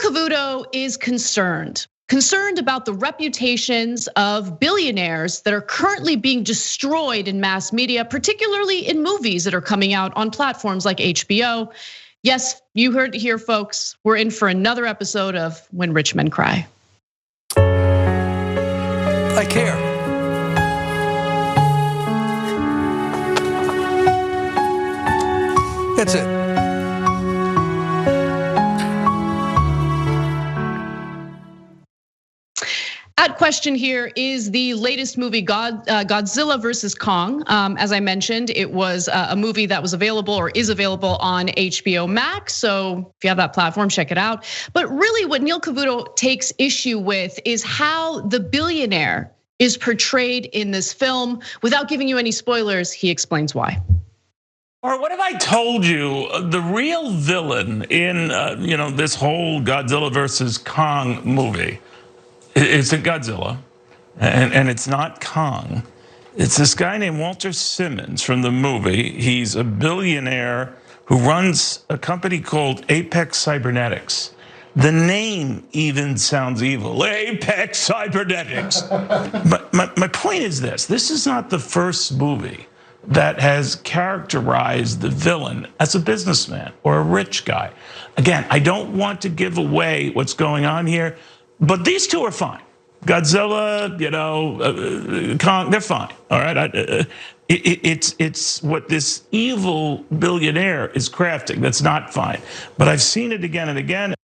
Cavuto is concerned about the reputations of billionaires that are currently being destroyed in mass media, particularly in movies that are coming out on platforms like HBO. Yes, you heard it here, folks. We're in for another episode of When Rich Men Cry. I care. That's it. At question here is the latest movie, Godzilla versus Kong. As I mentioned, it was a movie that was available or is available on HBO Max. So if you have that platform, check it out. But really what Neil Cavuto takes issue with is how the billionaire is portrayed in this film. Without giving you any spoilers, he explains why. Or what if I told you the real villain in this whole Godzilla versus Kong movie? It's a Godzilla, and it's not Kong. It's this guy named Walter Simmons from the movie. He's a billionaire who runs a company called Apex Cybernetics. The name even sounds evil, Apex Cybernetics. But my point is this is not the first movie that has characterized the villain as a businessman or a rich guy. Again, I don't want to give away what's going on here, but these two are fine. Godzilla, Kong, they're fine. All right, it's what this evil billionaire is crafting that's not fine. But I've seen it again and again.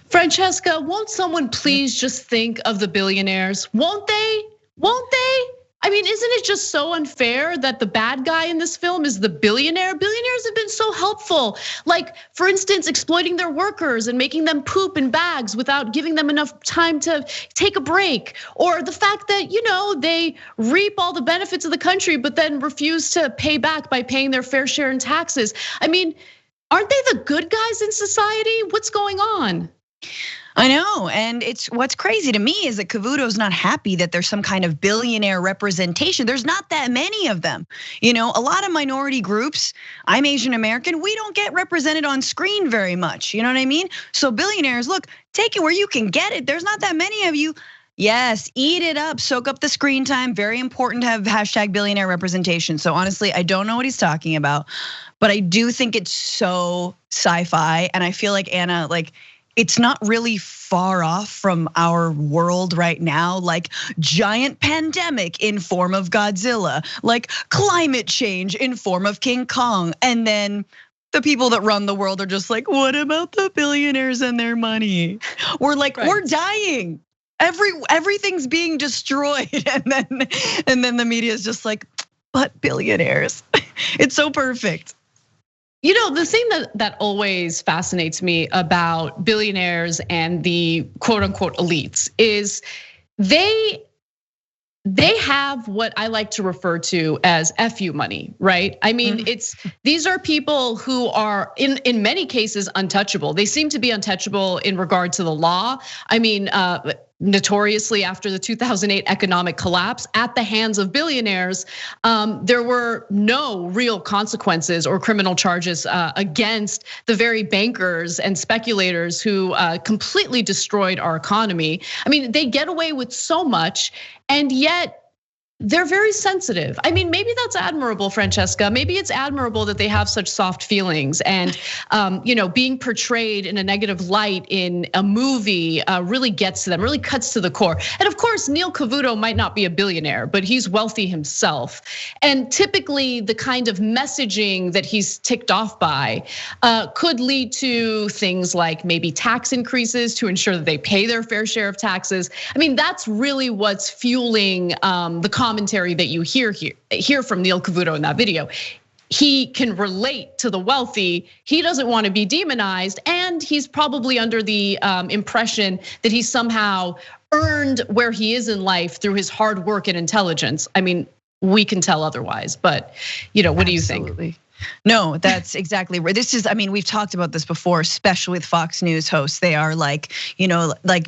Francesca, won't someone please just think of the billionaires? Won't they? Won't they? I mean, isn't it just so unfair that the bad guy in this film is the billionaire? Billionaires have been so helpful. Like, for instance, exploiting their workers and making them poop in bags without giving them enough time to take a break. Or the fact that, they reap all the benefits of the country, but then refuse to pay back by paying their fair share in taxes. I mean, aren't they the good guys in society? What's going on? I know, and it's what's crazy to me is that Cavuto's not happy that there's some kind of billionaire representation. There's not that many of them. A lot of minority groups, I'm Asian American, we don't get represented on screen very much, you know what I mean? So billionaires, look, take it where you can get it. There's not that many of you. Yes, eat it up, soak up the screen time. Very important to have hashtag billionaire representation. So honestly, I don't know what he's talking about, but I do think it's so sci-fi. And I feel like Anna, it's not really far off from our world right now, like giant pandemic in form of Godzilla, like climate change in form of King Kong. And then the people that run the world are just like, what about the billionaires and their money? We're like, right. We're dying. Everything's being destroyed. And then the media is just like, but billionaires. It's so perfect. The thing that always fascinates me about billionaires and the quote unquote elites is they have what I like to refer to as FU money, right? I mean, these are people who are in many cases untouchable. They seem to be untouchable in regard to the law. I mean, notoriously after the 2008 economic collapse at the hands of billionaires, there were no real consequences or criminal charges against the very bankers and speculators who completely destroyed our economy. I mean, they get away with so much, and yet they're very sensitive. I mean, maybe that's admirable, Francesca. Maybe it's admirable that they have such soft feelings, and being portrayed in a negative light in a movie really gets to them, really cuts to the core. And of course, Neil Cavuto might not be a billionaire, but he's wealthy himself. And typically the kind of messaging that he's ticked off by could lead to things like maybe tax increases to ensure that they pay their fair share of taxes. I mean, that's really what's fueling the commentary that you hear from Neil Cavuto in that video. He can relate to the wealthy. He doesn't want to be demonized, and he's probably under the impression that he somehow earned where he is in life through his hard work and intelligence. I mean, we can tell otherwise, but what do you think? No, that's exactly right. We've talked about this before, especially with Fox News hosts. They are like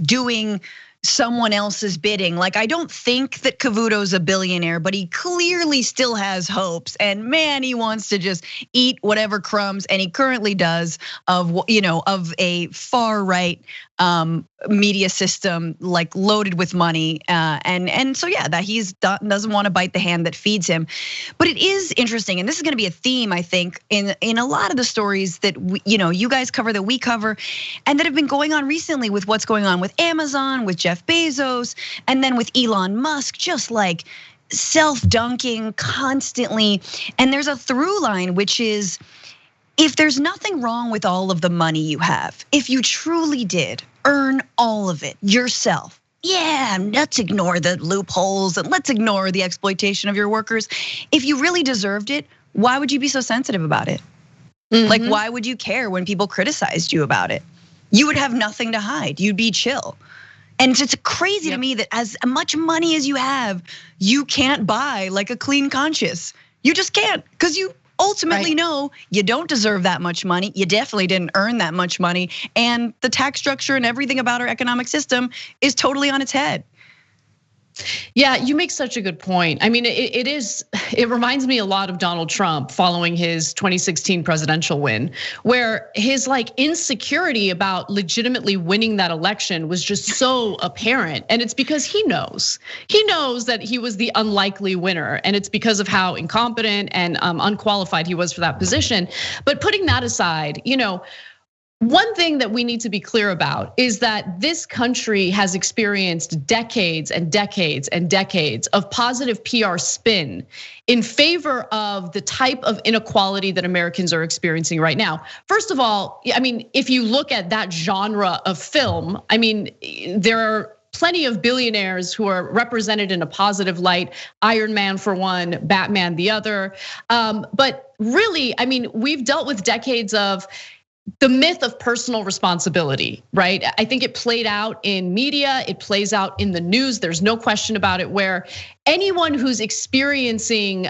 doing someone else's bidding. Like, I don't think that Cavuto's a billionaire, but he clearly still has hopes. And man, he wants to just eat whatever crumbs, and he currently does, of a far right media system, like loaded with money. And so yeah, that he doesn't want to bite the hand that feeds him. But it is interesting, and this is going to be a theme, I think, in a lot of the stories that you guys cover, that we cover, and that have been going on recently with what's going on with Amazon, with Jeff Bezos, and then with Elon Musk, just like self-dunking constantly. And there's a through line, which is, if there's nothing wrong with all of the money you have, if you truly did earn all of it yourself, yeah, let's ignore the loopholes and let's ignore the exploitation of your workers. If you really deserved it, why would you be so sensitive about it? Like, why would you care when people criticized you about it? You would have nothing to hide. You'd be chill. And it's crazy to me that as much money as you have, you can't buy like a clean conscience. You just can't, because you ultimately know you don't deserve that much money. You definitely didn't earn that much money. And the tax structure and everything about our economic system is totally on its head. Yeah, you make such a good point. I mean, it reminds me a lot of Donald Trump following his 2016 presidential win, where his like insecurity about legitimately winning that election was just so apparent. And it's because he knows that he was the unlikely winner. And it's because of how incompetent and unqualified he was for that position. But putting that aside, one thing that we need to be clear about is that this country has experienced decades and decades and decades of positive PR spin in favor of the type of inequality that Americans are experiencing right now. First of all, I mean, if you look at that genre of film, I mean, there are plenty of billionaires who are represented in a positive light, Iron Man for one, Batman the other. But really, I mean, we've dealt with decades of the myth of personal responsibility, right? I think it played out in media, it plays out in the news, there's no question about it, where anyone who's experiencing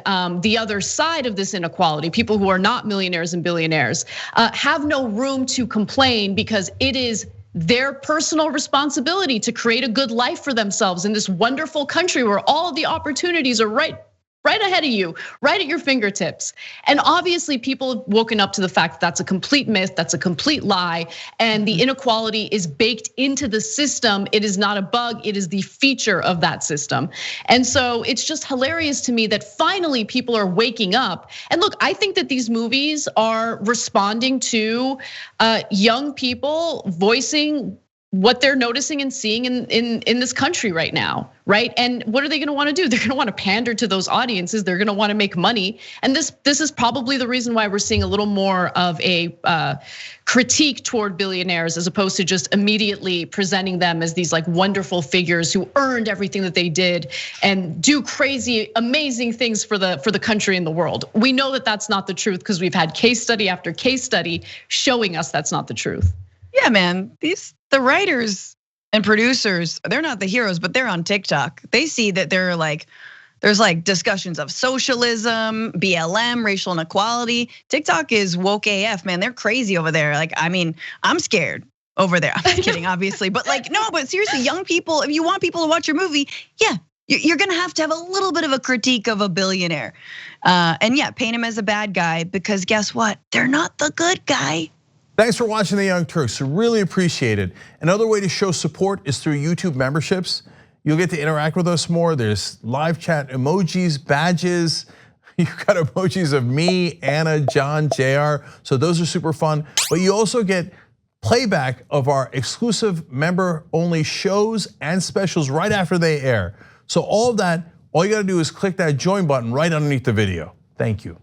the other side of this inequality, people who are not millionaires and billionaires, have no room to complain because it is their personal responsibility to create a good life for themselves in this wonderful country where all of the opportunities are right ahead of you, right at your fingertips. And obviously people have woken up to the fact that that's a complete myth, that's a complete lie, and the inequality is baked into the system. It is not a bug, it is the feature of that system. And so it's just hilarious to me that finally people are waking up. And look, I think that these movies are responding to young people voicing what they're noticing and seeing in this country right now, right? And what are they gonna wanna do? They're gonna wanna pander to those audiences. They're gonna wanna make money. And this is probably the reason why we're seeing a little more of a critique toward billionaires as opposed to just immediately presenting them as these like wonderful figures who earned everything that they did and do crazy, amazing things for the country and the world. We know that that's not the truth because we've had case study after case study showing us that's not the truth. Yeah, man, the writers and producers, they're not the heroes, but they're on TikTok. They see that there's like discussions of socialism, BLM, racial inequality. TikTok is woke AF, man. They're crazy over there. Like, I mean, I'm scared over there. I'm kidding, obviously, but like, no, but seriously, young people, if you want people to watch your movie, yeah, you're gonna have to have a little bit of a critique of a billionaire. And yeah, paint him as a bad guy because guess what? They're not the good guy. Thanks for watching The Young Turks, really appreciate it. Another way to show support is through YouTube memberships. You'll get to interact with us more. There's live chat emojis, badges. You've got emojis of me, Anna, John, JR. So those are super fun. But you also get playback of our exclusive member-only shows and specials right after they air. So all of that, all you gotta do is click that join button right underneath the video. Thank you.